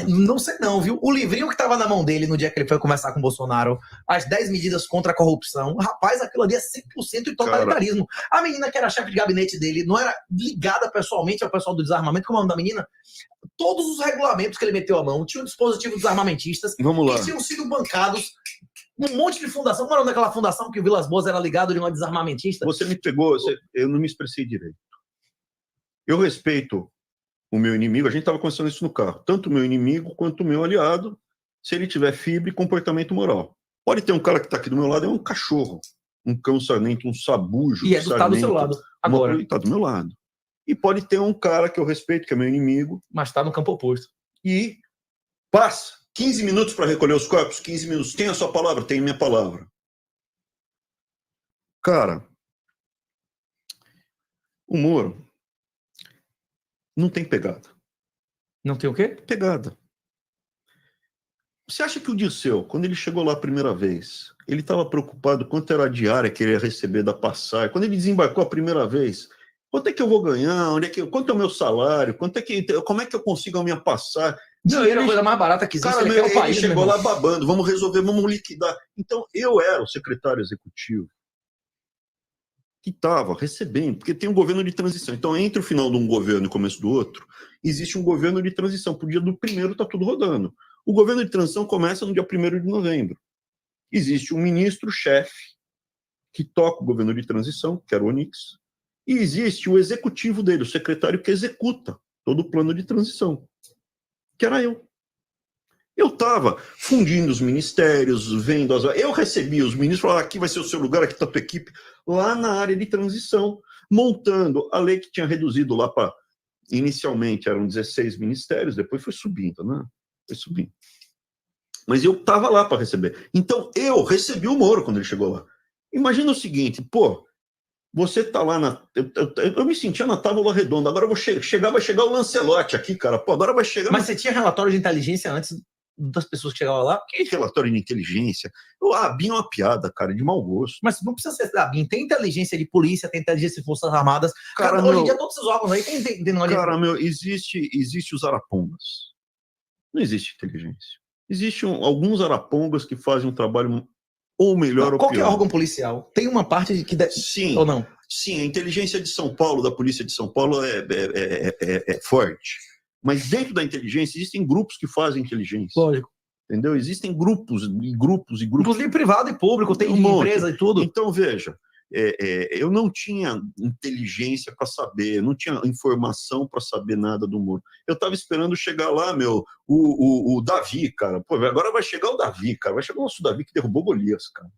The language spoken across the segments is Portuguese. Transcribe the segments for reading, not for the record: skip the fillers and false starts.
Não sei não, viu? O livrinho que tava na mão dele no dia que ele foi conversar com o Bolsonaro, as 10 medidas contra a corrupção, rapaz, aquilo ali é 100% de totalitarismo. A menina que era chefe de gabinete dele não era ligada pessoalmente ao pessoal do desarmamento, como é o nome da menina? Todos os regulamentos que ele meteu a mão tinham dispositivos desarmamentistas que tinham sido bancados um monte de fundação. Como era daquela fundação que o Vilas Boas era ligado de uma desarmamentista? Você me pegou, eu não me expressei direito. Eu respeito o meu inimigo, a gente estava conversando isso no carro, tanto o meu inimigo quanto o meu aliado, se ele tiver fibra e comportamento moral. Pode ter um cara que está aqui do meu lado, é um cachorro, um cão sarnento, um sabujo. E tá do seu lado, agora. Está do meu lado. E pode ter um cara que eu respeito, que é meu inimigo. Mas está no campo oposto. E passa 15 minutos para recolher os corpos, 15 minutos. Tem a sua palavra? Tem a minha palavra. Cara, o Moro não tem pegada. Não tem o quê? Pegada. Você acha que o Dirceu, quando ele chegou lá a primeira vez, ele estava preocupado quanto era a diária que ele ia receber da passagem? Quando ele desembarcou a primeira vez, quanto é que eu vou ganhar? Quanto é o meu salário? Como é que eu consigo a minha passagem? Dinheiro é a coisa mais barata que existe. Cara, ele chegou lá babando, vamos resolver, vamos liquidar. Então, eu era o secretário executivo que estava recebendo, porque tem um governo de transição. Então, entre o final de um governo e o começo do outro, existe um governo de transição. Por dia do primeiro está tudo rodando. O governo de transição começa no dia 1º de novembro. Existe um ministro-chefe que toca o governo de transição, que era o Onix, e existe o executivo dele, o secretário que executa todo o plano de transição, que era eu. Eu estava fundindo os ministérios, vendo eu recebia os ministros, falava, aqui vai ser o seu lugar, aqui está a tua equipe, lá na área de transição, montando a lei que tinha reduzido lá para, inicialmente eram 16 ministérios, depois foi subindo, né? Foi subindo. Mas eu estava lá para receber. Então, eu recebi o Moro quando ele chegou lá. Imagina o seguinte, pô, você está lá na... Eu me sentia na Távola Redonda, agora vai chegar o Lancelotti aqui, cara, pô, agora vai chegar... Mas você tinha relatório de inteligência antes das pessoas que chegavam lá? Que relatório de inteligência? A ABIN é uma piada, cara, de mau gosto. Mas não precisa ser da ABIN. Tem inteligência de polícia, tem inteligência de forças armadas. Cara, hoje em dia todos esses órgãos aí tem cara, existe os arapongas. Não existe inteligência. Existem alguns arapongas que fazem um trabalho ou melhor ou pior. Qualquer órgão policial tem uma parte que... Sim. Ou não? Sim, a inteligência de São Paulo, da Polícia de São Paulo, é forte. Mas dentro da inteligência existem grupos que fazem inteligência. Lógico. Entendeu? Existem grupos e grupos. Inclusive privado e público, tem empresa e tudo. Então, veja, eu não tinha inteligência para saber, não tinha informação para saber nada do Moro. Eu estava esperando chegar lá, o Davi, cara. Pô, agora vai chegar o Davi, cara. Vai chegar o nosso Davi que derrubou Golias, cara.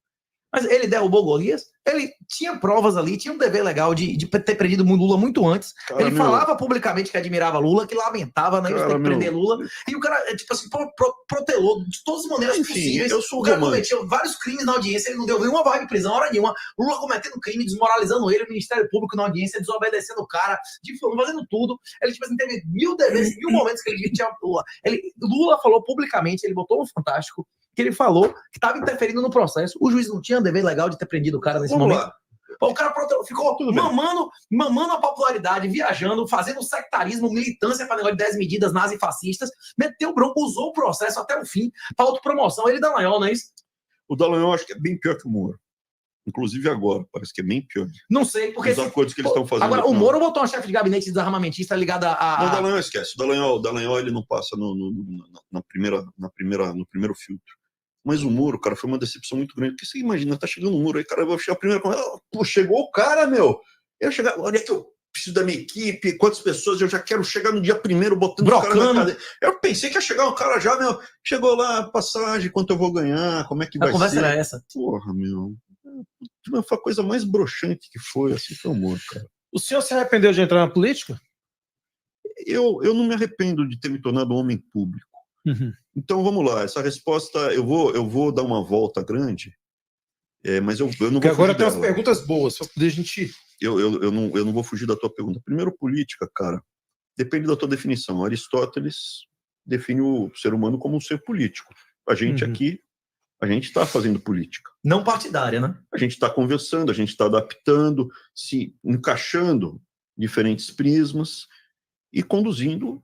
Mas ele derrubou Golias, ele tinha provas ali, tinha um dever legal de ter prendido o Lula muito antes. Cara, ele falava publicamente que admirava Lula, que lamentava, né, ter que prender Lula. E o cara, tipo assim, protelou de todas as maneiras possíveis. O cara cometeu vários crimes na audiência, ele não deu nenhuma vaga de prisão, hora nenhuma. Lula cometendo crime, desmoralizando ele, o Ministério Público na audiência, desobedecendo o cara, fazendo tudo. Ele, tipo assim, teve 1000 deveres, 1000 momentos que ele tinha Lula. Lula falou publicamente, ele botou no Fantástico, que ele falou que estava interferindo no processo. O juiz não tinha dever legal de ter prendido o cara nesse momento. O cara ficou mamando a popularidade, viajando, fazendo sectarismo, militância para negócio de 10 medidas nazifascistas, meteu o bronco, usou o processo até o fim para autopromoção. Ele Dallagnol, não é isso? O Dallagnol acho que é bem pior que o Moro. Inclusive agora, parece que é bem pior. Não sei, porque... Os acordos que eles estão fazendo... Agora, o Moro botou uma chefe de gabinete desarmamentista ligada a... Não, o Dallagnol esquece. O Dallagnol ele não passa no primeiro filtro. Mas o Moro, cara, foi uma decepção muito grande. Porque você imagina, tá chegando o Moro aí, cara, eu vou chegar primeiro com pô, chegou o cara, meu. Eu chegar, olha que eu preciso da minha equipe, quantas pessoas, eu já quero chegar no dia 1º botando o cara na cadeia. Eu pensei que ia chegar um cara já, meu. Chegou lá, passagem, quanto eu vou ganhar, como é que vai ser. A conversa era essa. Porra, meu. Foi a coisa mais broxante que foi, assim, foi o Moro, cara. O senhor se arrependeu de entrar na política? Eu não me arrependo de ter me tornado um homem público. Uhum. Então vamos lá, essa resposta eu vou dar uma volta grande, mas eu não vou. Porque agora tem umas perguntas boas, só poder a gente. Eu não vou fugir da tua pergunta. Primeiro, política, cara, depende da tua definição. Aristóteles define o ser humano como um ser político. A gente aqui, a gente está fazendo política. Não partidária, né? A gente está conversando, a gente está adaptando, se encaixando diferentes prismas e conduzindo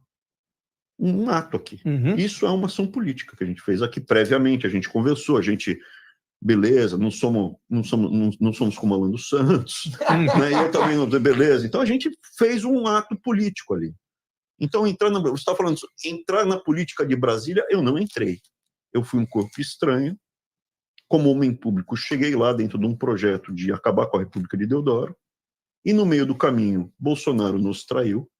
um ato aqui. Isso é uma ação política que a gente fez aqui previamente, a gente conversou, a gente, beleza, não somos como Alan dos Santos, né? Eu também não, beleza. Então a gente fez um ato político ali. Então, você está falando isso, entrar na política de Brasília, eu não entrei. Eu fui um corpo estranho, como homem público, cheguei lá dentro de um projeto de acabar com a República de Deodoro, e no meio do caminho, Bolsonaro nos traiu.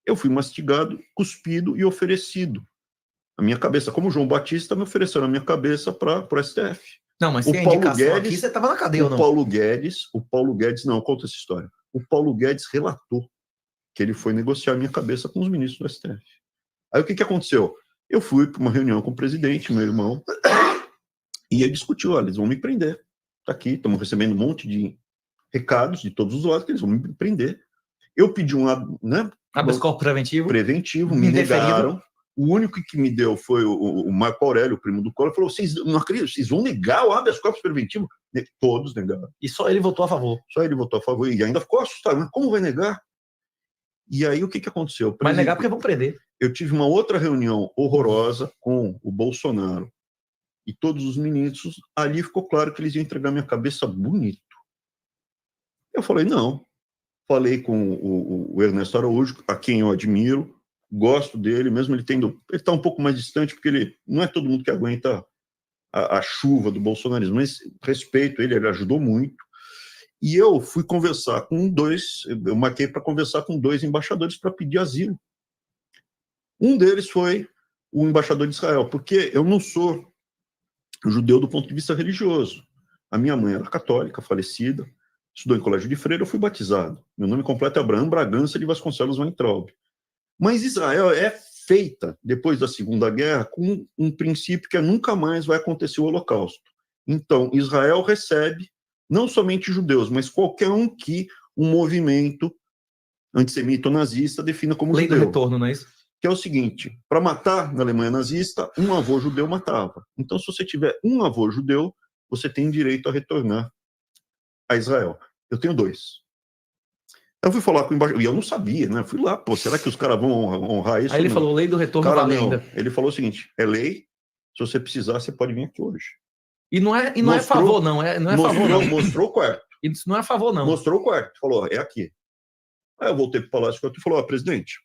Eu fui mastigado, cuspido e oferecido a minha cabeça. Como João Batista me ofereceram a minha cabeça para o STF. Não, mas sem a indicação aqui, você estava na cadeia ou não? O Paulo Guedes, não, conta essa história. O Paulo Guedes relatou que ele foi negociar a minha cabeça com os ministros do STF. Aí o que aconteceu? Eu fui para uma reunião com o presidente, meu irmão, e ele discutiu, olha, eles vão me prender. Tá aqui, estamos recebendo um monte de recados de todos os lados que eles vão me prender. Eu pedi habeas corpus preventivo, me negaram. O único que me deu foi o Marco Aurélio, o primo do Collor, falou, vocês não acreditam, vocês vão negar o habeas corpus preventivo? Todos negaram. E só ele votou a favor. Só ele votou a favor, e ainda ficou assustado, mas como vai negar? E aí o que aconteceu? Vai negar porque vão prender. Eu tive uma outra reunião horrorosa com o Bolsonaro e todos os ministros. Ali ficou claro que eles iam entregar minha cabeça bonito. Eu falei, não. Falei com o Ernesto Araújo, a quem eu admiro, gosto dele, mesmo ele está um pouco mais distante, porque ele não é todo mundo que aguenta a chuva do bolsonarismo, mas respeito ele ajudou muito. E eu fui conversar com eu marquei para conversar com 2 embaixadores para pedir asilo. Um deles foi o embaixador de Israel, porque eu não sou judeu do ponto de vista religioso. A minha mãe era católica, falecida, estudou em colégio de freira, eu fui batizado. Meu nome completo é Abraham Bragança de Vasconcelos Weintraub. Mas Israel é feita, depois da Segunda Guerra, com um princípio que nunca mais vai acontecer o Holocausto. Então, Israel recebe não somente judeus, mas qualquer um que um movimento antissemita ou nazista defina como Lei judeu. do retorno, não é isso? Que é o seguinte, para matar na Alemanha nazista, um avô judeu matava. Então, se você tiver um avô judeu, você tem direito a retornar a Israel. Eu tenho 2. Eu fui falar com o embaixador, e eu não sabia, né? Fui lá, será que os caras vão honrar isso? Aí ele falou, lei do retorno vale ainda. Ele falou o seguinte, é lei, se você precisar, você pode vir aqui hoje. E não é favor, não. Mostrou o quarto. Isso não é favor, não. Mostrou o quarto. Falou, é aqui. Aí eu voltei para o Palácio e falou, presidente,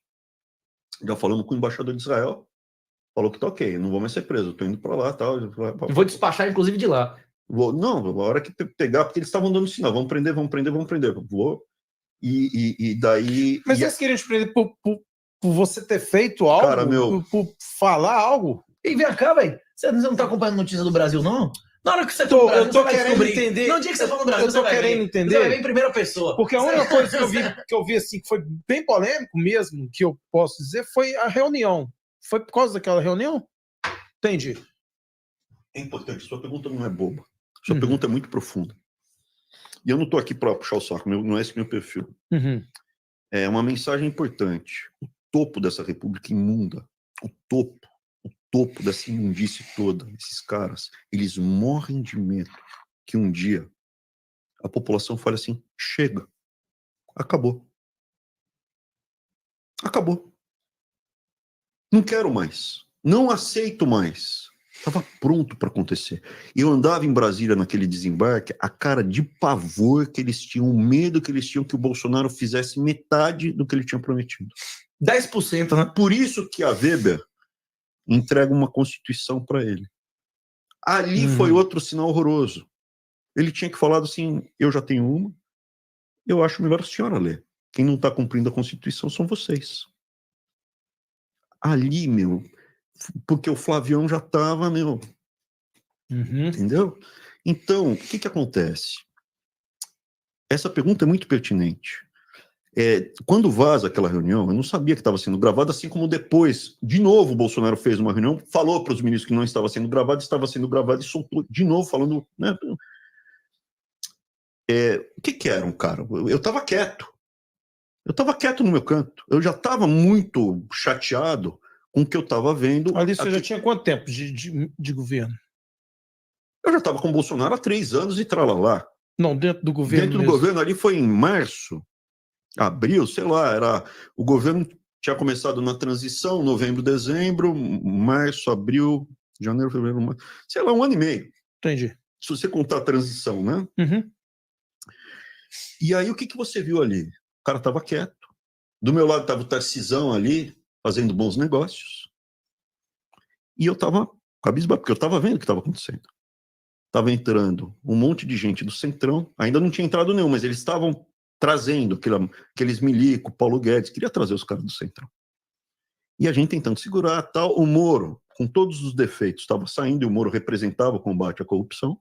já falamos com o embaixador de Israel, falou que tá ok, não vou mais ser preso, tô indo para lá, tal. Vou despachar, inclusive, de lá. Não, a hora que pegar, porque eles estavam dando sinal, vamos prender. Vou. E daí... Mas eles queriam te prender por você ter feito algo? Cara, por falar algo? E vem cá, velho. Você não tá acompanhando notícia do Brasil, não? Na hora que você for no Brasil, eu tô querendo entender. No dia que você for no Brasil, eu tô querendo entender. Você vai ver em primeira pessoa. Porque a única coisa que eu vi assim, que foi bem polêmico mesmo, que eu posso dizer, foi a reunião. Foi por causa daquela reunião? Entendi. É importante, sua pergunta não é boba. Sua pergunta é muito profunda. E eu não tô aqui para puxar o saco, não é esse meu perfil. É uma mensagem importante. O topo dessa república imunda, o topo dessa imundície toda, esses caras, eles morrem de medo que um dia a população fale assim, chega, acabou. Não quero mais, não aceito mais. Estava pronto para acontecer. Eu andava em Brasília naquele desembarque, a cara de pavor que eles tinham, o medo que eles tinham que o Bolsonaro fizesse metade do que ele tinha prometido. 10%, né? Por isso que a Weber entrega uma Constituição para ele. Ali foi outro sinal horroroso. Ele tinha que falar assim, eu já tenho uma, eu acho melhor a senhora ler. Quem não está cumprindo a Constituição são vocês. Ali, porque o Flavião já estava, entendeu? Então, o que acontece? Essa pergunta é muito pertinente. Quando vaza aquela reunião, eu não sabia que estava sendo gravada, assim como depois, de novo, o Bolsonaro fez uma reunião, falou para os ministros que não estava sendo gravado e soltou de novo, falando... Né? O que era um cara? Eu estava quieto. Eu estava quieto no meu canto. Eu já estava muito chateado com o que eu estava vendo. Ali você já tinha quanto tempo de governo? Eu já estava com o Bolsonaro há 3 anos e tralalá. Não, dentro do governo. Dentro do governo ali foi em março, abril, sei lá, era o governo tinha começado na transição, novembro, dezembro, março, abril, janeiro, fevereiro, março, sei lá, 1 ano e meio. Entendi. Se você contar a transição, né? Uhum. E aí, o que você viu ali? O cara estava quieto. Do meu lado estava o Tarcisão ali, fazendo bons negócios. E eu estava cabisbaixo, porque eu estava vendo o que estava acontecendo. Estava entrando um monte de gente do Centrão, ainda não tinha entrado nenhum, mas eles estavam trazendo aqueles milico, Paulo Guedes, queria trazer os caras do Centrão. E a gente tentando segurar tal. O Moro, com todos os defeitos, estava saindo, e o Moro representava o combate à corrupção.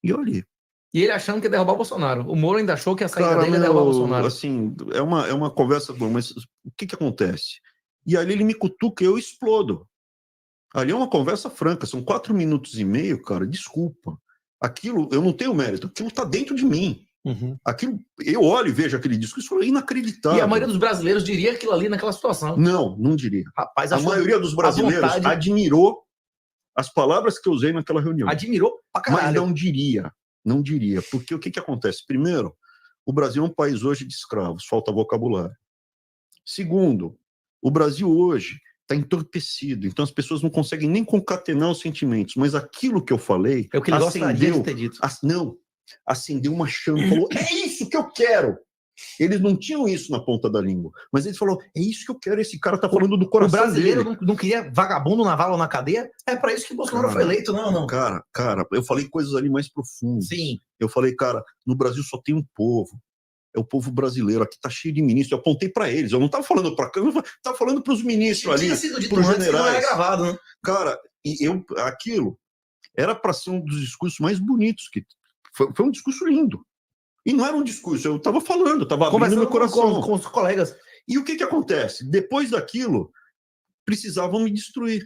E eu ali. E ele achando que ia derrubar o Bolsonaro. O Moro ainda achou que a saída dele ia derrubar o Bolsonaro. Assim, é uma conversa boa, mas o que acontece? E ali ele me cutuca e eu explodo. Ali é uma conversa franca, são 4 minutos e meio, cara, desculpa. Aquilo, eu não tenho mérito, aquilo está dentro de mim. Uhum. Aquilo, eu olho e vejo aquele discurso, é inacreditável. E a maioria dos brasileiros diria aquilo ali naquela situação. Não diria. Rapaz, a maioria dos brasileiros admirou as palavras que eu usei naquela reunião. Admirou pra caralho. Mas não diria, porque o que acontece? Primeiro, o Brasil é um país hoje de escravos, falta vocabulário. Segundo, o Brasil hoje está entorpecido, então as pessoas não conseguem nem concatenar os sentimentos, mas aquilo que eu falei... É o que ele gostaria de ter dito. Acendeu uma chama, falou, é isso que eu quero! Eles não tinham isso na ponta da língua, mas ele falou, é isso que eu quero, esse cara tá falando do coração dele. O brasileiro não queria vagabundo na vala ou na cadeia? É para isso que o Bolsonaro foi eleito, não. Cara, eu falei coisas ali mais profundas. Sim. Eu falei, cara, no Brasil só tem um povo, é o povo brasileiro, aqui tá cheio de ministros, eu apontei para eles, eu não tava falando para cá, eu tava falando para os ministros ali, para os generais. Não era gravado, né? Cara, aquilo era para ser um dos discursos mais bonitos, que foi um discurso lindo. E não era um discurso, eu estava falando, eu estava abrindo meu coração. Com os colegas. E o que acontece? Depois daquilo, precisavam me destruir.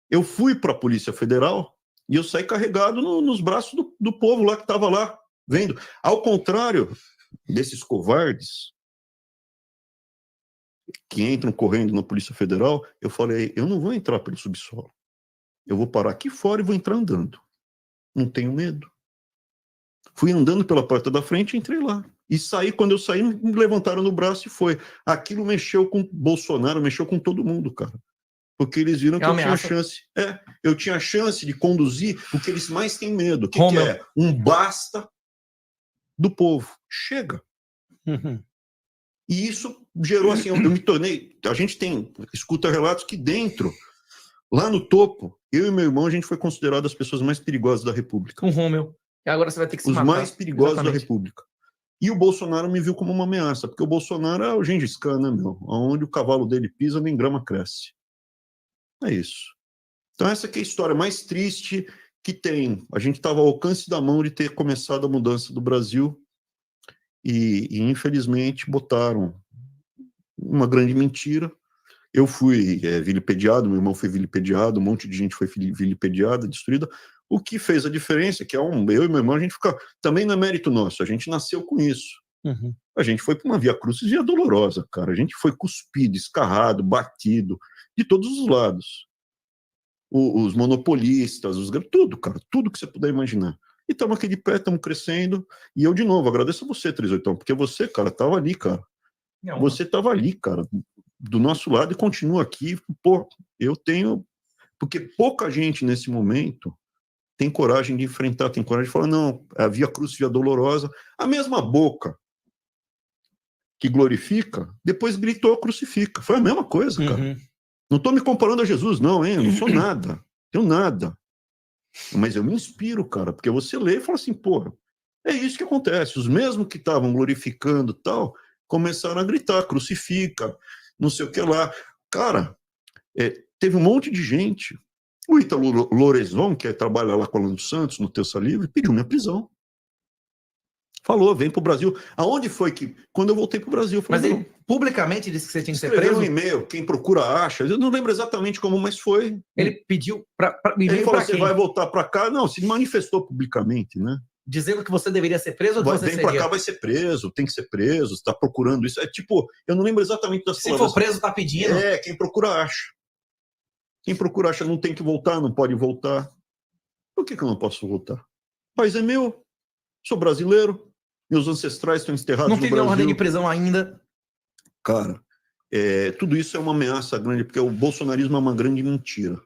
Eu fui para a Polícia Federal e eu saí carregado nos braços do povo lá que estava lá, vendo. Ao contrário desses covardes que entram correndo na Polícia Federal, eu falei, eu não vou entrar pelo subsolo. Eu vou parar aqui fora e vou entrar andando. Não tenho medo. Fui andando pela porta da frente e entrei lá. E saí, quando eu saí, me levantaram no braço e foi. Aquilo mexeu com Bolsonaro, mexeu com todo mundo, cara. Porque eles viram que eu tinha chance. Eu tinha chance de conduzir o que eles mais têm medo. O que é? Um basta do povo. Chega. Uhum. E isso gerou assim, eu me tornei... A gente escuta relatos que dentro, lá no topo, eu e meu irmão, a gente foi considerado as pessoas mais perigosas da República. Um Rômeu. E agora você vai ter que se matar. Os mais perigosos da Exatamente. República. E o Bolsonaro me viu como uma ameaça, porque o Bolsonaro é o Gengis Khan, né, meu? Onde o cavalo dele pisa, nem grama cresce. É isso. Então essa aqui é a história mais triste que tem. A gente estava ao alcance da mão de ter começado a mudança do Brasil e infelizmente, botaram uma grande mentira. Eu fui vilipediado, meu irmão foi vilipediado, um monte de gente foi vilipediada, destruída. O que fez a diferença é que eu e meu irmão, a gente fica... Também não é mérito nosso, a gente nasceu com isso. Uhum. A gente foi para uma via crucis via dolorosa, cara. A gente foi cuspido, escarrado, batido, de todos os lados. Os monopolistas, tudo, cara, tudo que você puder imaginar. E estamos aqui de pé, estamos crescendo. E eu, de novo, agradeço a você, 38, porque você, cara, estava ali, cara. Não. Você estava ali, cara, do nosso lado e continua aqui. Pô, eu tenho... Porque pouca gente nesse momento tem coragem de enfrentar, tem coragem de falar, não, a via crucis, via dolorosa. A mesma boca que glorifica, depois gritou, crucifica. Foi a mesma coisa, cara. Uhum. Não estou me comparando a Jesus, não, hein? Eu não sou nada. Tenho nada. Mas eu me inspiro, cara, porque você lê e fala assim, pô, é isso que acontece. Os mesmos que estavam glorificando tal, começaram a gritar, crucifica, não sei o que lá. Cara, teve um monte de gente. O Ítalo Lorenzon, que trabalha lá com o Alan dos Santos, no Terça Livre, pediu minha prisão. Falou, vem pro Brasil. Aonde foi que... Quando eu voltei pro Brasil... Falei, mas ele publicamente disse que você tinha que ser preso? preso? Um e-mail, quem procura acha. Eu não lembro exatamente como, mas foi. Ele pediu ele falou, você vai voltar para cá? Não, se manifestou publicamente, né? Dizendo que você deveria ser preso ou que você seria? Vem para cá, vai ser preso, tem que ser preso, está procurando isso. É tipo, eu não lembro exatamente das palavras. Se for preso, tá pedindo. Quem procura acha. Quem procura acha, não tem que voltar, não pode voltar. Por que eu não posso voltar? O país é meu, sou brasileiro, meus ancestrais estão enterrados no Brasil. Não tem ordem de prisão ainda. Cara, Tudo isso é uma ameaça grande, porque o bolsonarismo é uma grande mentira.